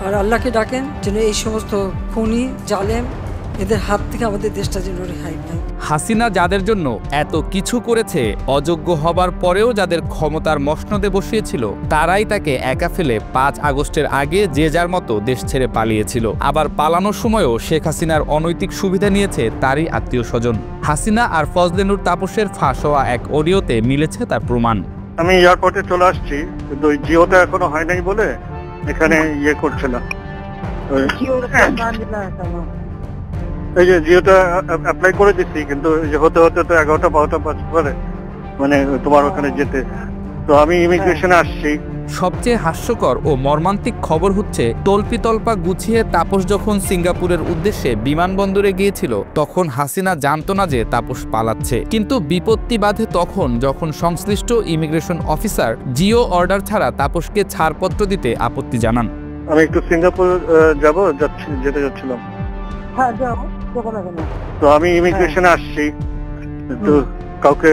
আর আল্লাহকে ডাকেন যেন এই সমস্ত খুনি জালেম এদের হাত থেকে আমাদের দেশটা যেন রেহাই পায়। হাসিনা যাদের জন্য এত কিছু করেছে, অযোগ্য হবার পরেও যাদের ক্ষমতার মসনদে বসিয়েছিল, তারাই তাকে একা ফেলে ৫ আগস্টের আগে যে যার মতো দেশ ছেড়ে পালিয়েছিল। আবার পালানোর সময়ও শেখ হাসিনার অনৈতিক সুবিধা নিয়েছে তারই আত্মীয় স্বজন। হাসিনা আর ফজলে নূর তাপসের ফাঁস হওয়া এক অডিওতে মিলেছে তার প্রমাণ। আমি এয়ারপোর্টে চলে আসছি, কিন্তু ওই জিওটা এখনো হয় নাই বলে এখানে করছে না। এই যে জিওটা অ্যাপ্লাই করে দিচ্ছি, কিন্তু হতে হতে তো 11টা 12টা বাজ পরে মানে তোমার ওখানে যেতে। তো আমি ইমিগ্রেশনে আসছি। সবচেয়ে হাস্যকর ও মর্মান্তিক খবর হচ্ছে, তল্পিতল্পা গুছিয়ে তাপস যখন সিঙ্গাপুরের উদ্দেশ্যে বিমানবন্দরে গিয়েছিল, তখন হাসিনা জানতো না যে তাপস পালাচ্ছে। কিন্তু বিপত্তি বাধে তখন যখন সংশ্লিষ্ট ইমিগ্রেশন অফিসার জিও অর্ডার ছাড়া তাপসকে ছাড়পত্র দিতে আপত্তি জানান। আমি একটু সিঙ্গাপুর যেতে যাচ্ছিলাম। হ্যাঁ যাও, তো আমি ইমিগ্রেশনে আসছি, একটু কাউকে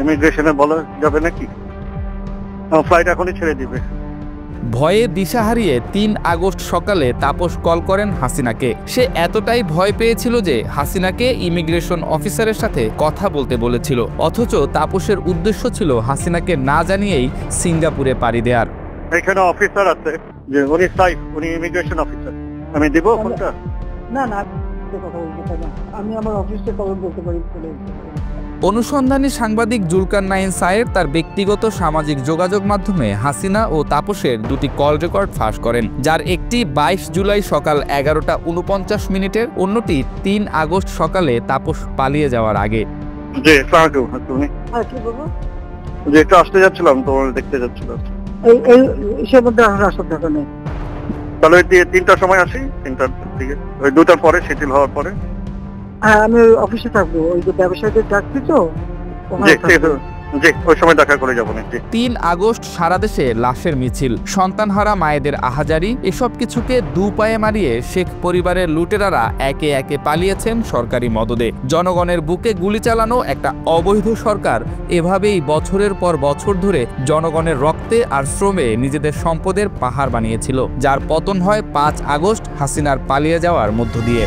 ইমিগ্রেশনে বলা যাবে নাকি? ফ্লাইট এখনই ছেড়ে দিবে। ভয়ে দিশা হারিয়ে ৩ আগস্ট সকালে তাপস কল করেন হাসিনাকে। সে এতটাই ভয় পেয়েছিল যে হাসিনাকে ইমিগ্রেশন অফিসারের সাথে কথা বলতে বলেছিল, অথচ তাপসের উদ্দেশ্য ছিল হাসিনাকে না জানিয়েই সিঙ্গাপুরে পাড়ি দেওয়ার। এখানে অফিসার আছে যে উনি ইমিগ্রেশন অফিসার। আমি দিব ফোনটা? না না, আমি আমার অফিসে কল করতে পারি। অনুসন্ধানী সাংবাদিক জুলকার নাইন সায়ের তার ব্যক্তিগত সামাজিক যোগাযোগ মাধ্যমে হাসিনা ও তাপসের দুটি কল রেকর্ড ফাঁস করেন, যার একটি ২২ জুলাই সকাল ১১টা ৪৯, অন্যটি ৩ আগস্ট সকালে তাপস পালিয়ে যাওয়ার আগে। যে একটু আসতে যাচ্ছিলাম, তোমার দেখতে যাচ্ছিলাম। তাহলে ৩টার সময় আসি, ৩টার দিকে, ওই ২টার পরে শিথিল হওয়ার পরে। হ্যাঁ, আমি অফিসে থাকবো, ওই যে ব্যবসায়ীদের ডাকছি তো, ওই সময় দেখা করে যাবো। ৩ আগস্ট সারা দেশে লাশের মিছিল, সন্তানহারা মায়েদের আহাজারি, এসব কিছুকে দু পায়ে মারিয়ে শেখ পরিবারের লুটেরারা একে একে পালিয়েছেন সরকারি মদদে। জনগণের বুকে গুলি চালানো একটা অবৈধ সরকার এভাবেই বছরের পর বছর ধরে জনগণের রক্তে আর শ্রমে নিজেদের সম্পদের পাহাড় বানিয়েছিল, যার পতন হয় ৫ আগস্ট হাসিনার পালিয়ে যাওয়ার মধ্য দিয়ে।